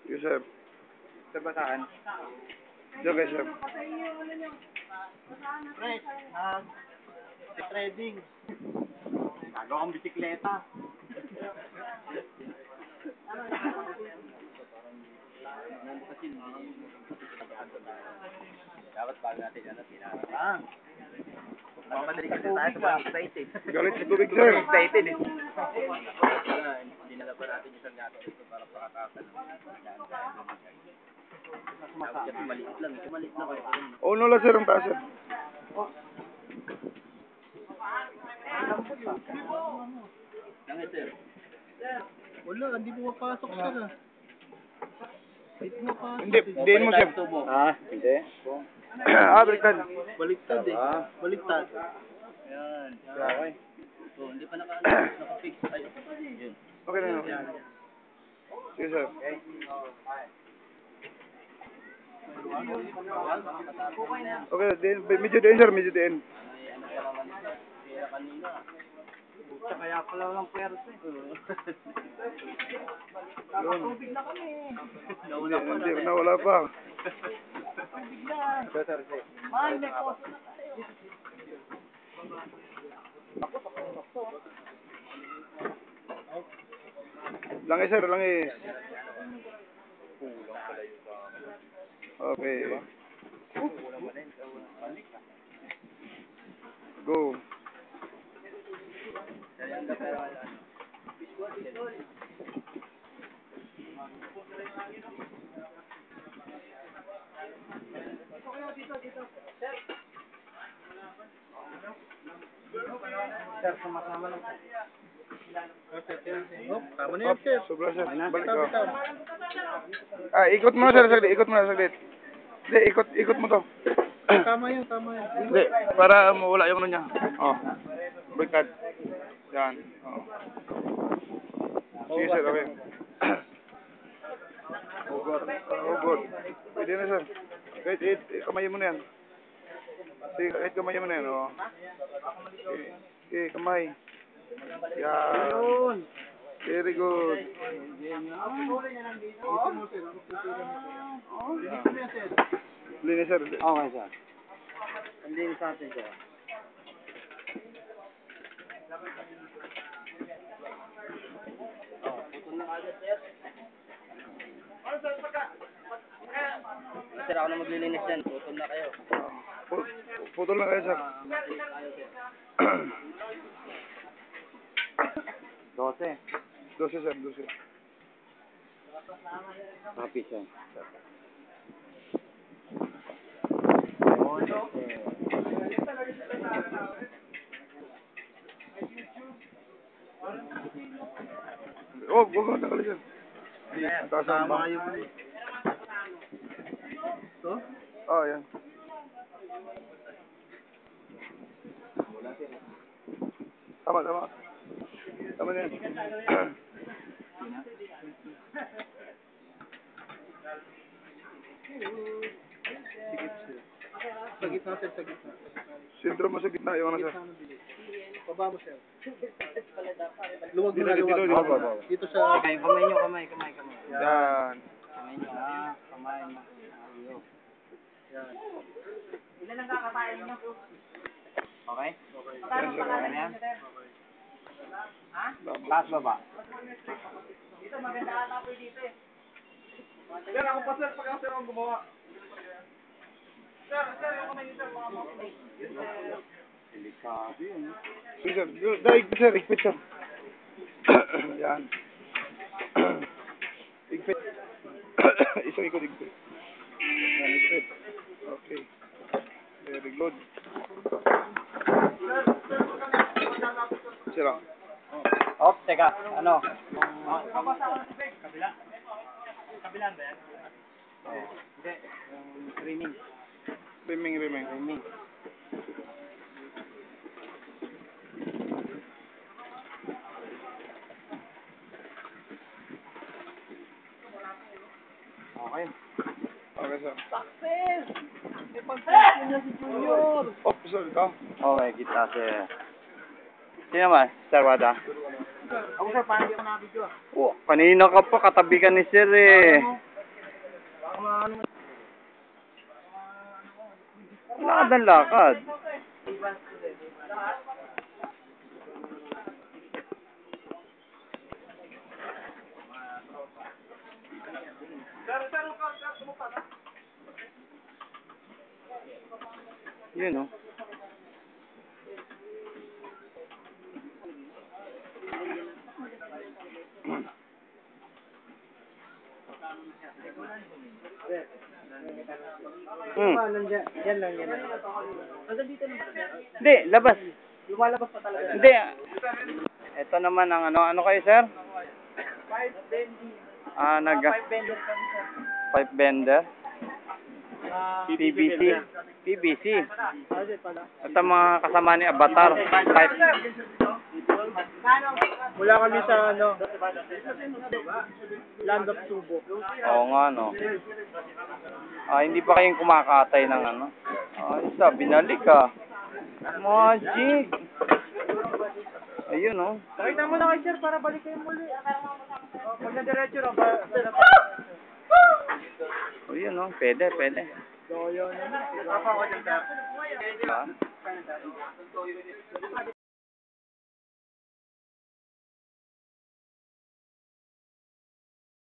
Yes, sir. Sir, basahan. Diyan kay sir. Trading. Nagawa kang bisikleta. Dapat bago natin tinatang. Mamadali kasi tayo sa excited. Galit sa tubig, sir. Excited eh. Dinala pa natin yung isang gato dito para pakakakan. Kasi maliit lang. Maliit lang kayo. Uno lang, sir, ang taas, sir. Langit, sir. Wala, hindi mo mapasok, sir. Hindi mo mapasok. Hindi, diin mo, sir. Hindi. Baliktad. Baliktad eh. Baliktad. Ayan. Okay. So, hindi pa naka-fix. Ayun. Yun. Okay na, no? Sige, sir. Okay. Okay, medyo diin, sir, medyo diin. Kanina. Kaya pala walang pwersa eh. Nakatubig na kami. Hindi, nawala pa. Tubig na. Sir. Mahal, may koso na tayo. Langis, sir, langis. Okay. Go. Sir, sumasama lang. Tama na yan, sir. Sobra, sir. Balik ko. Ikot mo na, sir, saglit. Ikot mo na, saglit. Hindi, ikot mo to. Tama yan, tama yan. Hindi, para mawala yung ano niya. Oh. Baliktad. Yan. Oh. Sige, sir, okay. Good. Pwede na, sir. Kahit kamayin mo na yan. Sige, kahit kamayin mo na yan, oh. Okay, kamay. Yan. Very good. Linis, sir. Okay, sir. Linis natin, sir. Putol na agad, sir. Sir, ako na maglilinis yan. Putol na kayo. Putol na kayo, sir. 12. 12, sir. 12. Happy, sir. Huwag mo tagalin, sir. Taas ang bang. Ito? Yan. Tama. Tama na yan. Sa gitna, sir, sa gitna. Sintro mo sa gitna, yung ano, sir. Baba mo, sir. Luwag mo na, luwag. Dito sa... Kamay nyo. Yan. Kamay nyo, kamay nyo. Yan. Ilan ang kakatayin nyo? Okay? Yan, sir. Yan. Ha? Taas baba. Dito, maganda ata po dito eh. Sir, ako pa, sir. Pag ako, sir, ako gumawa. Sir, yung kamay nyo, sir, mga mokli. Delikado yun. Sige, sir. Daig, sir. Ikpit, sir. Yan. Ikpit. Isang ikot, ikpit. Yan, ikpit. Okay. Very good. Sira. Teka, ano? Kabila? Kabilaan ba yan? Hindi, trimming. Rimming. Okay. Okay, sir. Success! May pag-success niya si Junior! Oh, sir, ito. Okay, kita sir. Sino ba? Sir Wada? Ako sir, parang hindi ako nakabidyo ah. Oh, kanina ka pa, katabi ka ni sir eh. Lakad ng lakad. Yun oh. Yan lang. Hindi, labas. Lumalabas pa talaga. Hindi. Ito naman ang ano kayo sir? 5 vending. Nag 5 vendor kami sir. pipe bender, PVC. PVC. Ito mga kasama ni Avatar. Pipe. Mula kami sa Land of Subo. Oo nga no. Hindi pa kayong kumakatay ng ano. Isa, binalik ah. Magic. Ayun oh. Pakita mo na kay sir para balik kayo muli. Pag na-diretso na ba? Ayun oh, pwede. So, yun. Ha?